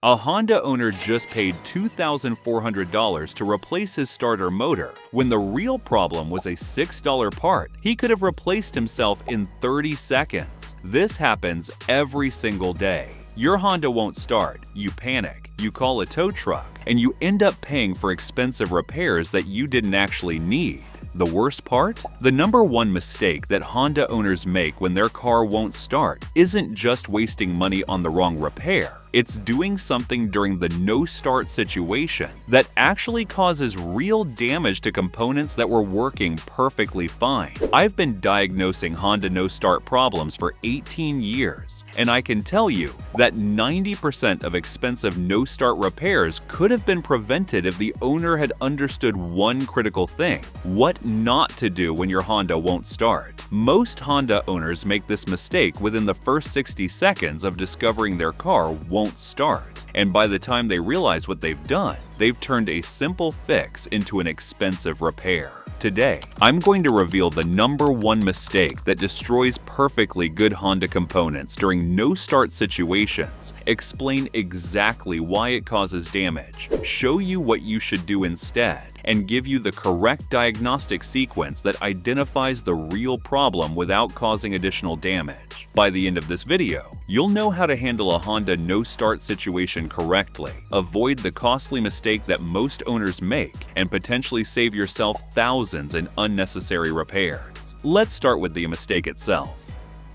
A Honda owner just paid $2,400 to replace his starter motor when the real problem was a $6 part he could have replaced himself in 30 seconds. This happens every single day. Your Honda won't start, you panic, you call a tow truck, and you end up paying for expensive repairs that you didn't actually need. The worst part? The number one mistake that Honda owners make when their car won't start isn't just wasting money on the wrong repair. It's doing something during the no-start situation that actually causes real damage to components that were working perfectly fine. I've been diagnosing Honda no-start problems for 18 years, and I can tell you that 90% of expensive no-start repairs could have been prevented if the owner had understood one critical thing: what not to do when your Honda won't start. Most Honda owners make this mistake within the first 60 seconds of discovering their car won't start, and by the time they realize what they've done, they've turned a simple fix into an expensive repair. Today, I'm going to reveal the number one mistake that destroys perfectly good Honda components during no-start situations, explain exactly why it causes damage, show you what you should do instead, and give you the correct diagnostic sequence that identifies the real problem without causing additional damage. By the end of this video, you'll know how to handle a Honda no-start situation correctly, avoid the costly mistake that most owners make, and potentially save yourself thousands in unnecessary repairs. Let's start with the mistake itself.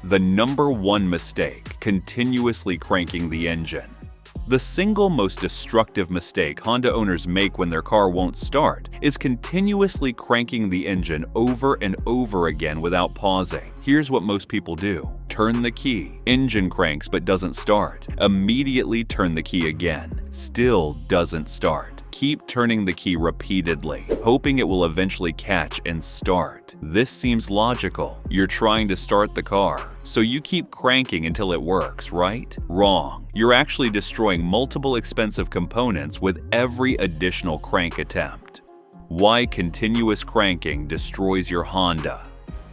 The number one mistake: continuously cranking the engine. The single most destructive mistake Honda owners make when their car won't start is continuously cranking the engine over and over again without pausing. Here's what most people do: turn the key, engine cranks but doesn't start. Immediately turn the key again, still doesn't start. Keep turning the key repeatedly, hoping it will eventually catch and start. This seems logical. You're trying to start the car, so you keep cranking until it works, right? Wrong. You're actually destroying multiple expensive components with every additional crank attempt. Why continuous cranking destroys your Honda.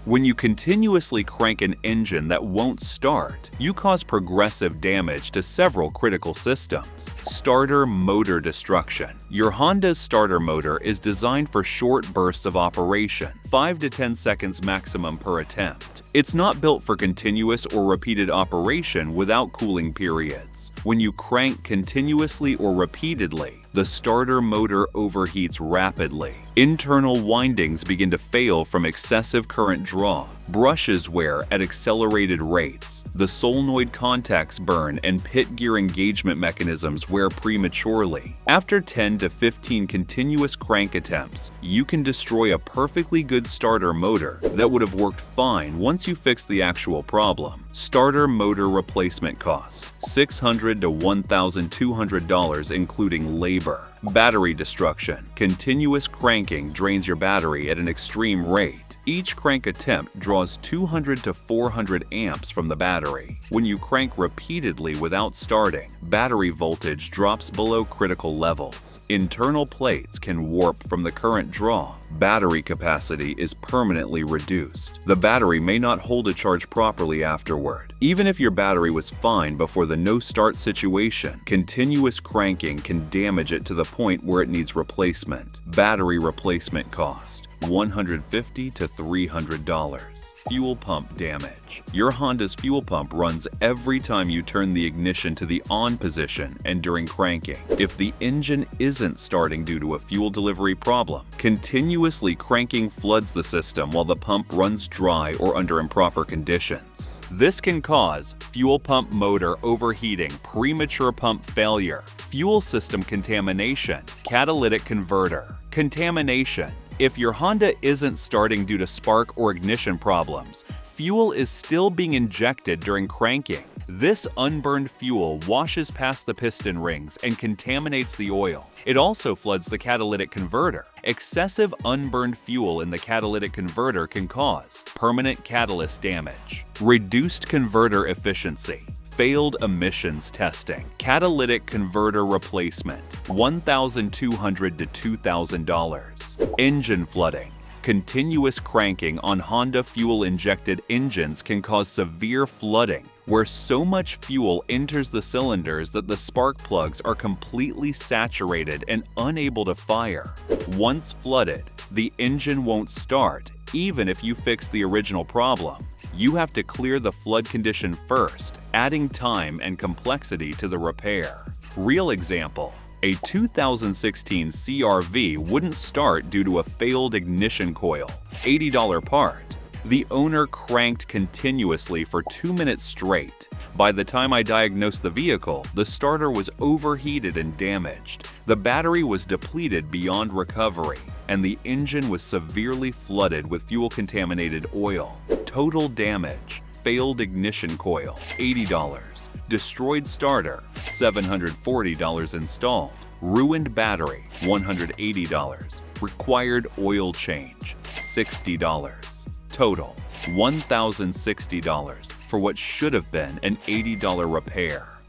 When you continuously crank an engine that won't start, you cause progressive damage to several critical systems. Starter motor destruction. Your Honda's starter motor is designed for short bursts of operation, 5 to 10 seconds maximum per attempt. It's not built for continuous or repeated operation without cooling periods. When you crank continuously or repeatedly, the starter motor overheats rapidly. Internal windings begin to fail from excessive current draw. Brushes wear at accelerated rates. The solenoid contacts burn and pit gear engagement mechanisms wear prematurely. After 10 to 15 continuous crank attempts, you can destroy a perfectly good starter motor that would have worked fine once you fix the actual problem. Starter motor replacement cost: $600 to $1,200 including labor. Battery destruction. Continuous cranking drains your battery at an extreme rate. Each crank attempt draws 200 to 400 amps from the battery. When you crank repeatedly without starting, battery voltage drops below critical levels. Internal plates can warp from the current draw. Battery capacity is permanently reduced. The battery may not hold a charge properly afterward. Even if your battery was fine before the no-start situation, continuous cranking can damage it to the point where it needs replacement. Battery replacement cost: $150 to $300. Fuel pump damage. Your Honda's fuel pump runs every time you turn the ignition to the on position and during cranking. If the engine isn't starting due to a fuel delivery problem, continuously cranking floods the system while the pump runs dry or under improper conditions. This can cause fuel pump motor overheating, premature pump failure, fuel system contamination, catalytic converter. Contamination. If your Honda isn't starting due to spark or ignition problems, fuel is still being injected during cranking. This unburned fuel washes past the piston rings and contaminates the oil. It also floods the catalytic converter. Excessive unburned fuel in the catalytic converter can cause permanent catalyst damage, reduced converter efficiency, failed emissions testing, catalytic converter replacement, $1,200 to $2,000. Engine flooding. Continuous cranking on Honda fuel-injected engines can cause severe flooding, where so much fuel enters the cylinders that the spark plugs are completely saturated and unable to fire. Once flooded, the engine won't start, even if you fix the original problem. You have to clear the flood condition first, adding time and complexity to the repair. Real example: a 2016 CR-V wouldn't start due to a failed ignition coil. $80 part. The owner cranked continuously for 2 minutes straight. By the time I diagnosed the vehicle, the starter was overheated and damaged. The battery was depleted beyond recovery, and the engine was severely flooded with fuel-contaminated oil. Total damage: failed ignition coil, $80. Destroyed starter, $740 installed. Ruined battery, $180. Required oil change, $60. Total, $1,060 for what should have been an $80 repair.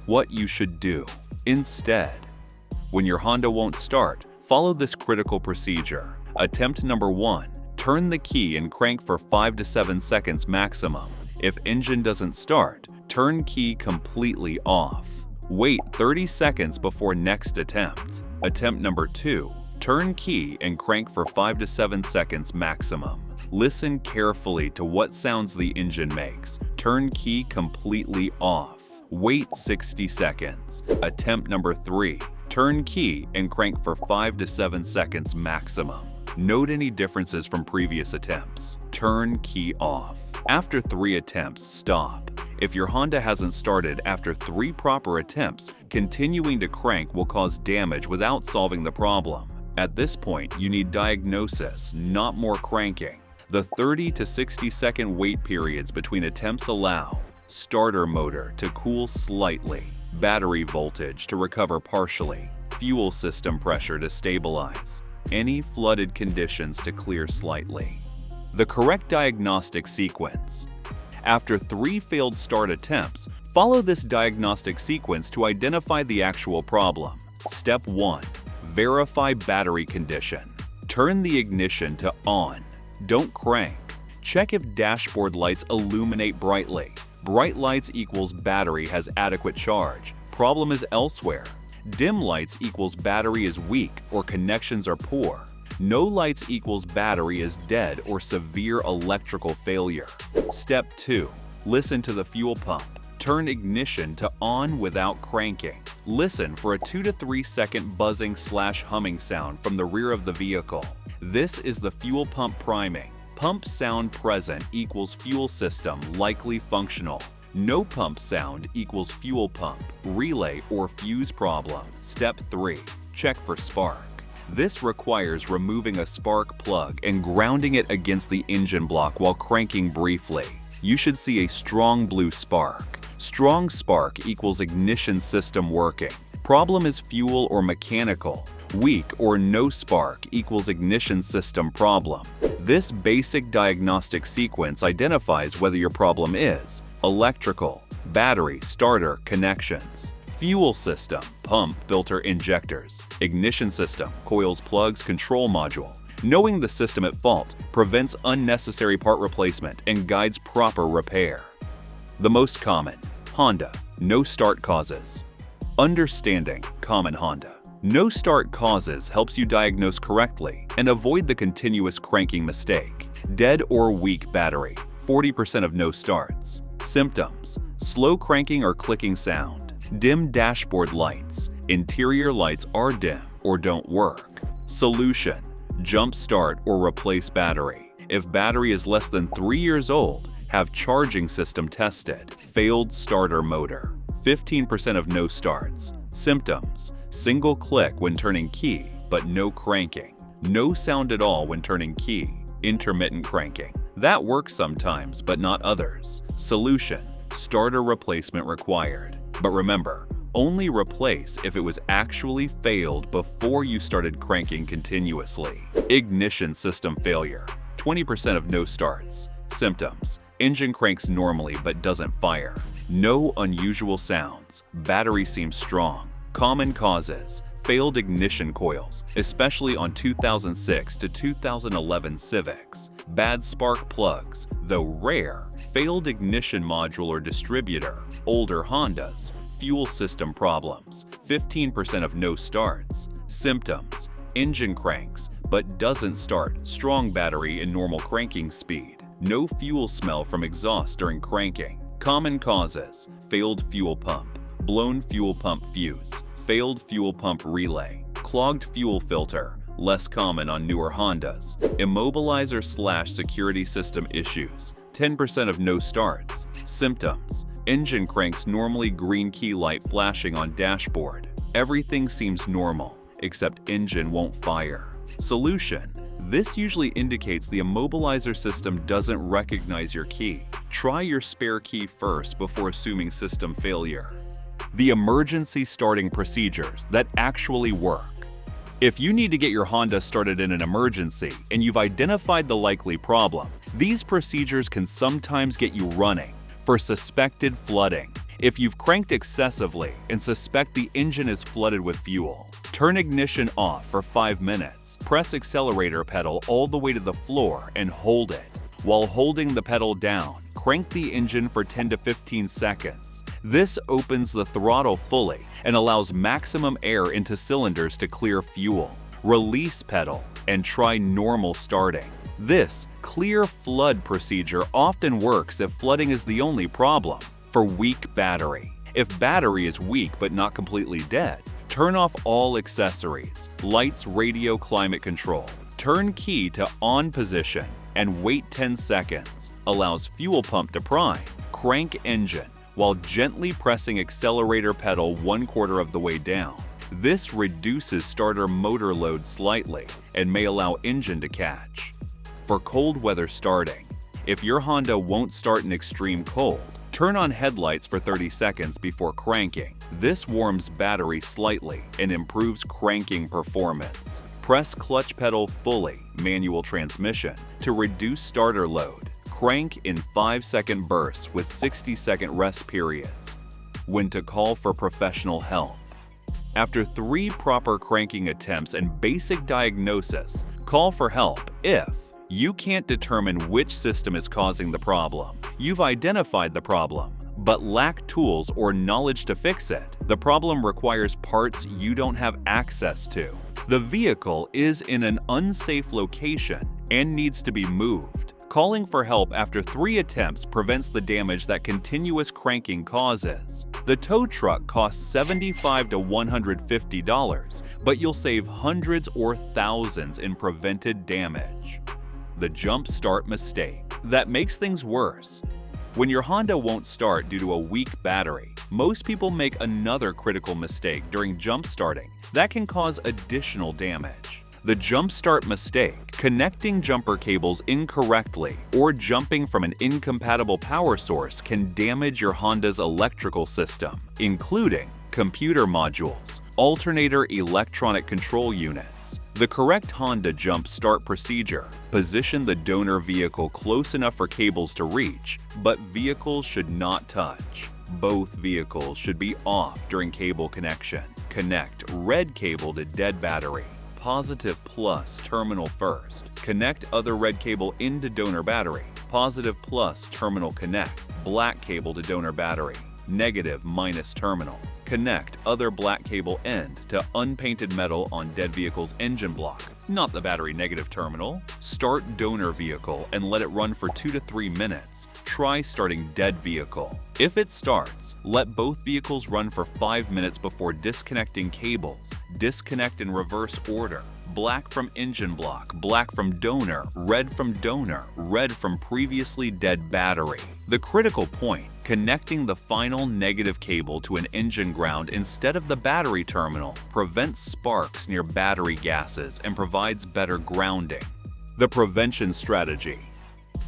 What you should do instead: when your Honda won't start, follow this critical procedure. Attempt number 1. Turn the key and crank for 5 to 7 seconds maximum. If engine doesn't start, turn key completely off. Wait 30 seconds before next attempt. Attempt number 2. Turn key and crank for 5 to 7 seconds maximum. Listen carefully to what sounds the engine makes. Turn key completely off. Wait 60 seconds. Attempt number 3. Turn key and crank for 5 to 7 seconds maximum. Note any differences from previous attempts. Turn key off. After 3 attempts, stop. If your Honda hasn't started after 3 proper attempts, continuing to crank will cause damage without solving the problem. At this point, you need diagnosis, not more cranking. The 30 to 60 second wait periods between attempts allow starter motor to cool slightly, battery voltage to recover partially, fuel system pressure to stabilize, any flooded conditions to clear slightly. The correct diagnostic sequence: after 3 failed start attempts, follow this diagnostic sequence to identify the actual problem. Step 1. Verify battery condition. Turn the ignition to on. Don't crank. Check if dashboard lights illuminate brightly. Bright lights equals battery has adequate charge. Problem is elsewhere. Dim lights equals battery is weak or connections are poor. No lights equals battery is dead or severe electrical failure. Step 2. Listen to the fuel pump. Turn ignition to on without cranking. Listen for a 2 to 3 second buzzing/humming sound from the rear of the vehicle. This is the fuel pump priming. Pump sound present equals fuel system likely functional. No pump sound equals fuel pump, relay, or fuse problem. Step 3. Check for spark. This requires removing a spark plug and grounding it against the engine block while cranking briefly. You should see a strong blue spark. Strong spark equals ignition system working. Problem is fuel or mechanical. Weak or no spark equals ignition system problem. This basic diagnostic sequence identifies whether your problem is electrical, battery, starter, connections, fuel system, pump, filter, injectors, ignition system, coils, plugs, control module. Knowing the system at fault prevents unnecessary part replacement and guides proper repair. The most common: Honda, no start causes. Understanding common Honda. No start causes helps you diagnose correctly and avoid the continuous cranking mistake. Dead or weak battery, 40% of no starts. Symptoms: slow cranking or clicking sound. Dim dashboard lights. Interior lights are dim or don't work. Solution: jump start or replace battery. If battery is less than 3 years old, have charging system tested. Failed starter motor, 15% of no starts. Symptoms: single click when turning key, but no cranking. No sound at all when turning key. Intermittent cranking. That works sometimes, but not others. Solution: starter replacement required. But remember, only replace if it was actually failed before you started cranking continuously. Ignition system failure, 20% of no starts. Symptoms: engine cranks normally but doesn't fire. No unusual sounds. Battery seems strong. Common causes: failed ignition coils, especially on 2006 to 2011 Civics. Bad spark plugs, though rare. Failed ignition module or distributor, older Hondas. Fuel system problems, 15% of no starts. Symptoms: engine cranks, but doesn't start, strong battery in normal cranking speed. No fuel smell from exhaust during cranking. Common causes: failed fuel pump, blown fuel pump fuse, failed fuel pump relay, clogged fuel filter, less common on newer Hondas. Immobilizer/security system issues, 10% of no starts. Symptoms: engine cranks normally green key light flashing on dashboard. Everything seems normal, except engine won't fire. Solution: this usually indicates the immobilizer system doesn't recognize your key. Try your spare key first before assuming system failure. The emergency starting procedures that actually work. If you need to get your Honda started in an emergency and you've identified the likely problem, these procedures can sometimes get you running. For suspected flooding, if you've cranked excessively and suspect the engine is flooded with fuel, turn ignition off for 5 minutes. Press accelerator pedal all the way to the floor and hold it. While holding the pedal down, crank the engine for 10 to 15 seconds. This opens the throttle fully and allows maximum air into cylinders to clear fuel. Release pedal and try normal starting. This clear flood procedure often works if flooding is the only problem. For weak battery, if battery is weak but not completely dead, turn off all accessories, lights, radio, climate control. Turn key to on position and wait 10 seconds. Allows fuel pump to prime. Crank engine while gently pressing accelerator pedal 1/4 of the way down. This reduces starter motor load slightly and may allow engine to catch. For cold weather starting, if your Honda won't start in extreme cold, turn on headlights for 30 seconds before cranking. This warms battery slightly and improves cranking performance. Press clutch pedal fully, manual transmission, to reduce starter load. Crank in 5-second bursts with 60-second rest periods. When to call for professional help. After 3 proper cranking attempts and basic diagnosis, call for help if you can't determine which system is causing the problem. You've identified the problem, but lack tools or knowledge to fix it. The problem requires parts you don't have access to. The vehicle is in an unsafe location and needs to be moved. Calling for help after 3 attempts prevents the damage that continuous cranking causes. The tow truck costs $75 to $150, but you'll save hundreds or thousands in prevented damage. The jump start mistake. That makes things worse. When your Honda won't start due to a weak battery, most people make another critical mistake during jump starting that can cause additional damage. The jump start mistake: connecting jumper cables incorrectly or jumping from an incompatible power source can damage your Honda's electrical system, including computer modules, alternator electronic control units. The correct Honda jump start procedure: position the donor vehicle close enough for cables to reach, but vehicles should not touch. Both vehicles should be off during cable connection. Connect red cable to dead battery. Positive plus terminal first. Connect other red cable into donor battery. Positive plus terminal connect. Black cable to donor battery. Negative minus terminal. Connect other black cable end to unpainted metal on dead vehicle's engine block, not the battery negative terminal. Start donor vehicle and let it run for 2 to 3 minutes. Try starting dead vehicle. If it starts, let both vehicles run for 5 minutes before disconnecting cables. Disconnect in reverse order. Black from engine block, black from donor, red from previously dead battery. The critical point: connecting the final negative cable to an engine ground instead of the battery terminal prevents sparks near battery gases and provides better grounding. The prevention strategy: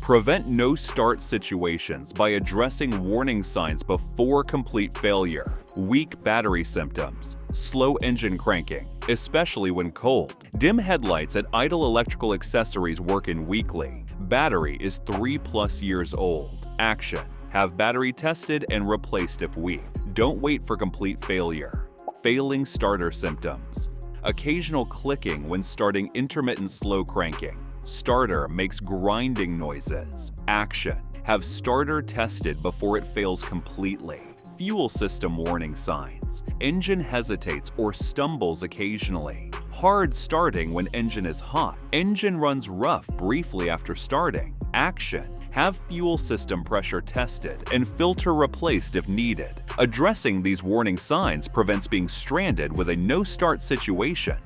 prevent no-start situations by addressing warning signs before complete failure. Weak battery symptoms, slow engine cranking, especially when cold. Dim headlights at idle electrical accessories working weakly. Battery is 3+ years old. Action: have battery tested and replaced if weak. Don't wait for complete failure. Failing starter symptoms: Occasional clicking when starting intermittent slow cranking. Starter makes grinding noises. Action. Have starter tested before it fails completely. Fuel system warning signs. Engine hesitates or stumbles occasionally. Hard starting when engine is hot. Engine runs rough briefly after starting. Action. Have fuel system pressure tested and filter replaced if needed. Addressing these warning signs prevents being stranded with a no-start situation.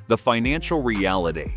The financial reality.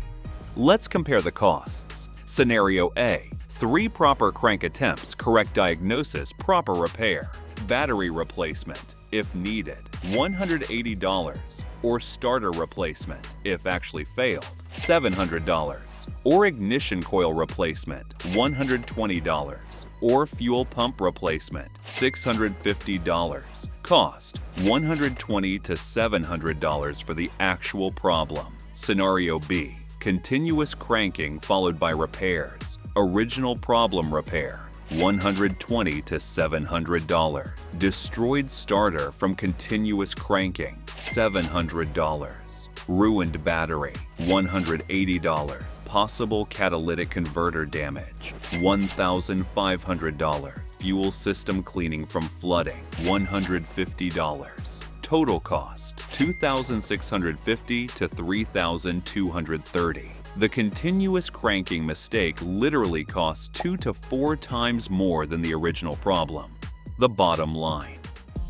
Let's compare the costs. Scenario A. 3 proper crank attempts, correct diagnosis, proper repair. Battery replacement, if needed, $180. Or starter replacement, if actually failed, $700. Or ignition coil replacement, $120. Or fuel pump replacement, $650. Cost, $120 to $700 for the actual problem. Scenario B. Continuous cranking followed by repairs. Original problem repair, $120 to $700. Destroyed starter from continuous cranking, $700. Ruined battery, $180. Possible catalytic converter damage, $1,500. Fuel system cleaning from flooding, $150. Total cost, $2,650 to $3,230. The continuous cranking mistake literally costs 2 to 4 times more than the original problem. The bottom line.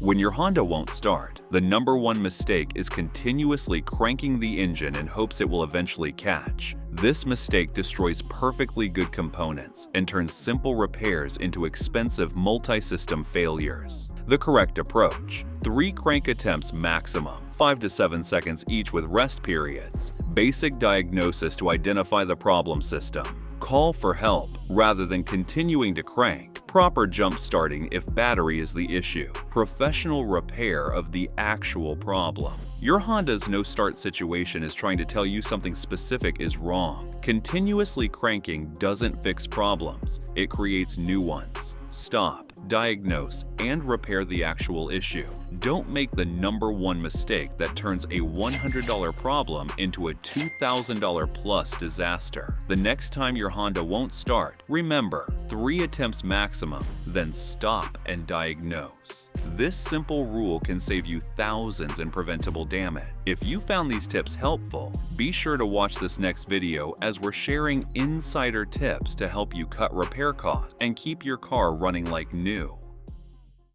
When your Honda won't start, the #1 mistake is continuously cranking the engine in hopes it will eventually catch. This mistake destroys perfectly good components and turns simple repairs into expensive multi-system failures. The correct approach: 3 crank attempts maximum, 5 to 7 seconds each with rest periods. Basic diagnosis to identify the problem system. Call for help rather than continuing to crank. Proper jump starting if battery is the issue. Professional repair of the actual problem. Your Honda's no-start situation is trying to tell you something specific is wrong. Continuously cranking doesn't fix problems, it creates new ones. Stop, diagnose, and repair the actual issue. Don't make the #1 mistake that turns a $100 problem into a $2,000 plus disaster. The next time your Honda won't start, remember, 3 attempts maximum, then stop and diagnose. This simple rule can save you thousands in preventable damage. If you found these tips helpful, be sure to watch this next video as we're sharing insider tips to help you cut repair costs and keep your car running like new.